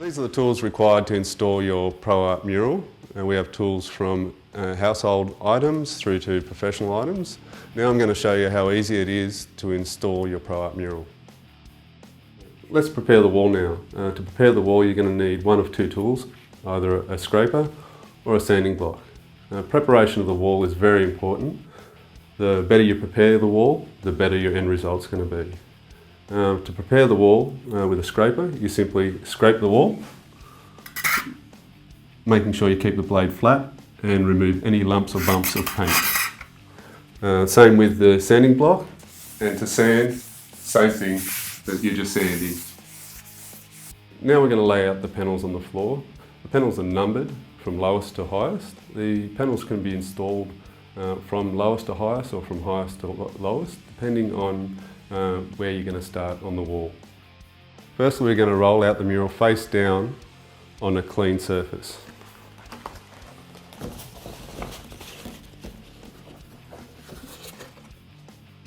These are the tools required to install your Pro Art mural. We have tools from household items through to professional items. Now I'm going to show you how easy it is to install your Pro Art mural. Let's prepare the wall now. To prepare the wall you're going to need one of two tools, either a scraper or a sanding block. Preparation of the wall is very important. The better you prepare the wall, the better your end result's going to be. To prepare the wall with a scraper, you simply scrape the wall, making sure you keep the blade flat and remove any lumps or bumps of paint. Same with the sanding block, and to sand, same thing that you just sanded. Now we're going to lay out the panels on the floor. The panels are numbered from lowest to highest. The panels can be installed from lowest to highest or from highest to lowest, depending on where you're going to start on the wall. Firstly, we're going to roll out the mural face down on a clean surface.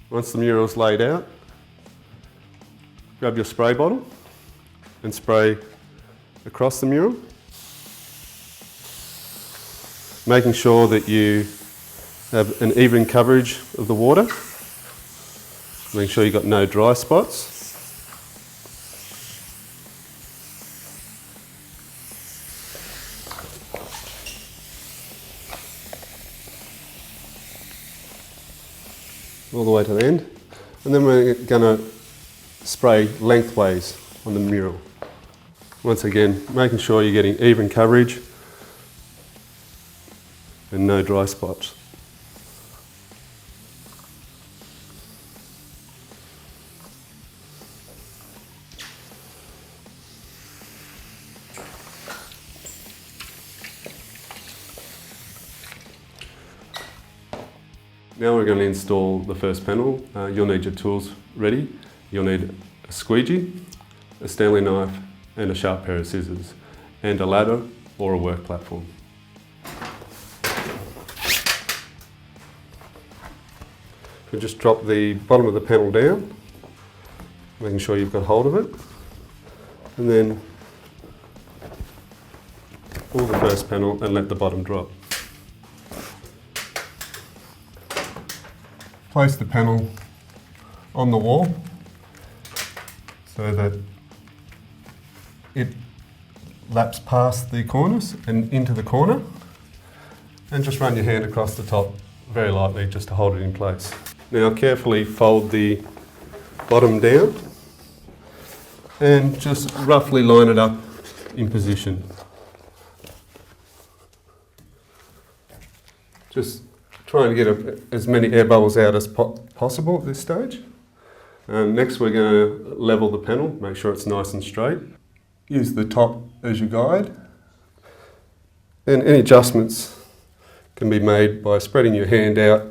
Once the mural is laid out, grab your spray bottle and spray across the mural, making sure that you have an even coverage of the water. Make sure you've got no dry spots. All the way to the end. And then we're going to spray lengthways on the mural. Once again, making sure you're getting even coverage and no dry spots. Now we're going to install the first panel. You'll need your tools ready. You'll need a squeegee, a Stanley knife and a sharp pair of scissors, and a ladder or a work platform. So just drop the bottom of the panel down, making sure you've got hold of it, and then pull the first panel and let the bottom drop. Place the panel on the wall so that it laps past the cornice and into the corner, and just run your hand across the top very lightly just to hold it in place. Now carefully fold the bottom down and just roughly line it up in position. Just trying to get as many air bubbles out as possible at this stage. Next we're going to level the panel, make sure it's nice and straight. Use the top as your guide. And any adjustments can be made by spreading your hand out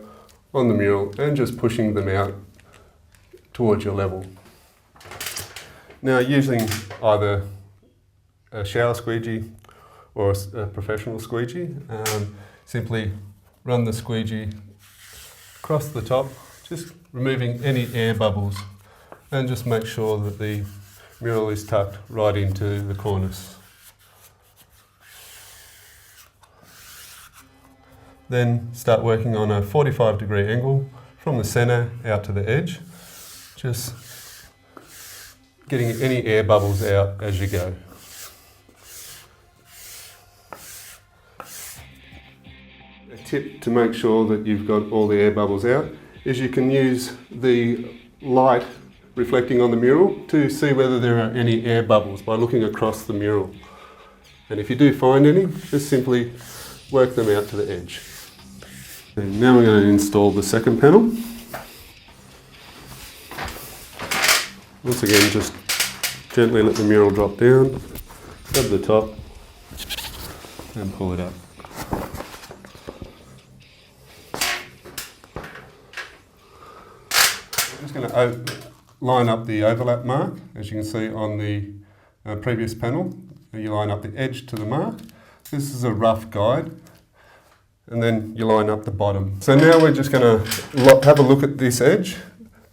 on the mural and just pushing them out towards your level. Now using either a shower squeegee or a professional squeegee, simply run the squeegee across the top, just removing any air bubbles, and just make sure that the mural is tucked right into the cornice. Then start working on a 45-degree angle from the centre out to the edge, just getting any air bubbles out as you go. A tip to make sure that you've got all the air bubbles out is you can use the light reflecting on the mural to see whether there are any air bubbles by looking across the mural. And if you do find any, just simply work them out to the edge. And now we're going to install the second panel. Once again, just gently let the mural drop down, grab the top and pull it up. I'm just going to line up the overlap mark, as you can see on the previous panel. You line up the edge to the mark. This is a rough guide, and then you line up the bottom. So now we're just going to have a look at this edge,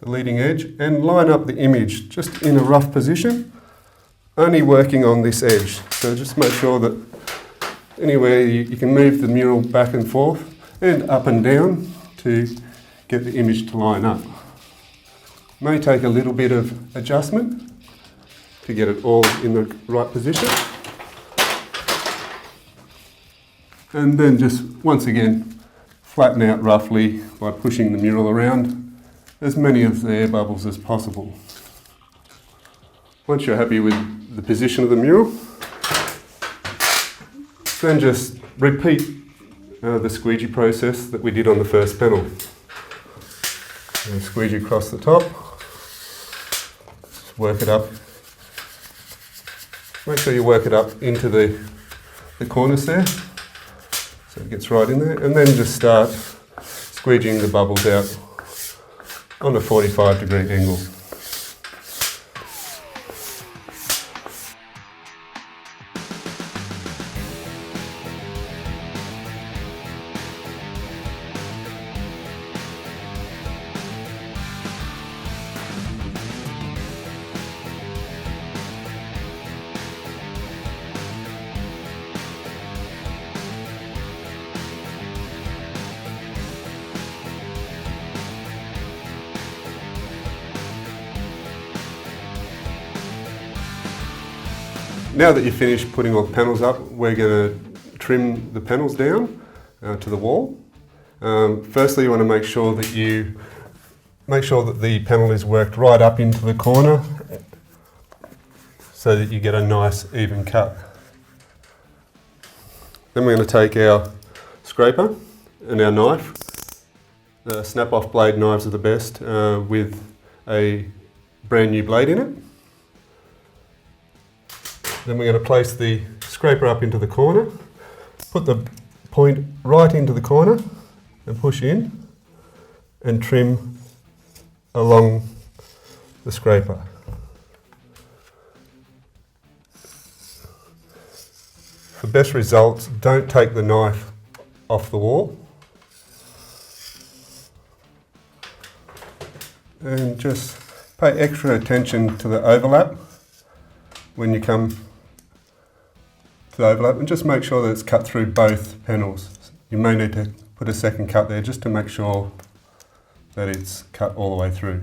the leading edge, and line up the image just in a rough position only working on this edge. So just make sure that anywhere you can move the mural back and forth and up and down to get the image to line up. May take a little bit of adjustment to get it all in the right position. And then just once again flatten out roughly by pushing the mural around as many of the air bubbles as possible. Once you're happy with the position of the mural, then just repeat the squeegee process that we did on the first panel. Squeegee across the top, just work it up. Make sure you work it up into the corners there, so it gets right in there, and then just start squeegeeing the bubbles out on a 45-degree angle. Now that you've finished putting all the panels up, we're going to trim the panels down to the wall. Firstly, you want to make sure that the panel is worked right up into the corner so that you get a nice even cut. Then we're going to take our scraper and our knife. Snap-off blade knives are the best with a brand new blade in it. Then we're going to place the scraper up into the corner, put the point right into the corner and push in and trim along the scraper. For best results, don't take the knife off the wall and just pay extra attention to the overlap when you come to the overlap, and just make sure that it's cut through both panels. You may need to put a second cut there just to make sure that it's cut all the way through.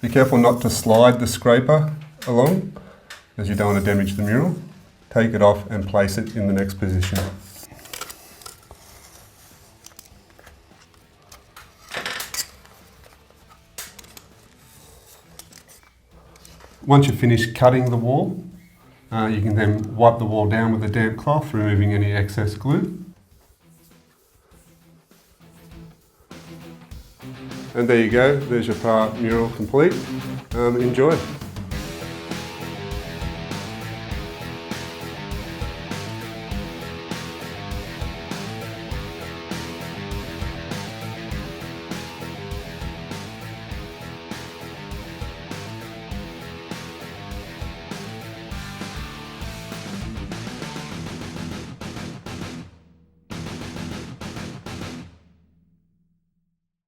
Be careful not to slide the scraper along, as you don't want to damage the mural. Take it off and place it in the next position. Once you've finished cutting the wall, you can then wipe the wall down with a damp cloth, removing any excess glue. And there you go, there's your mural complete. Enjoy.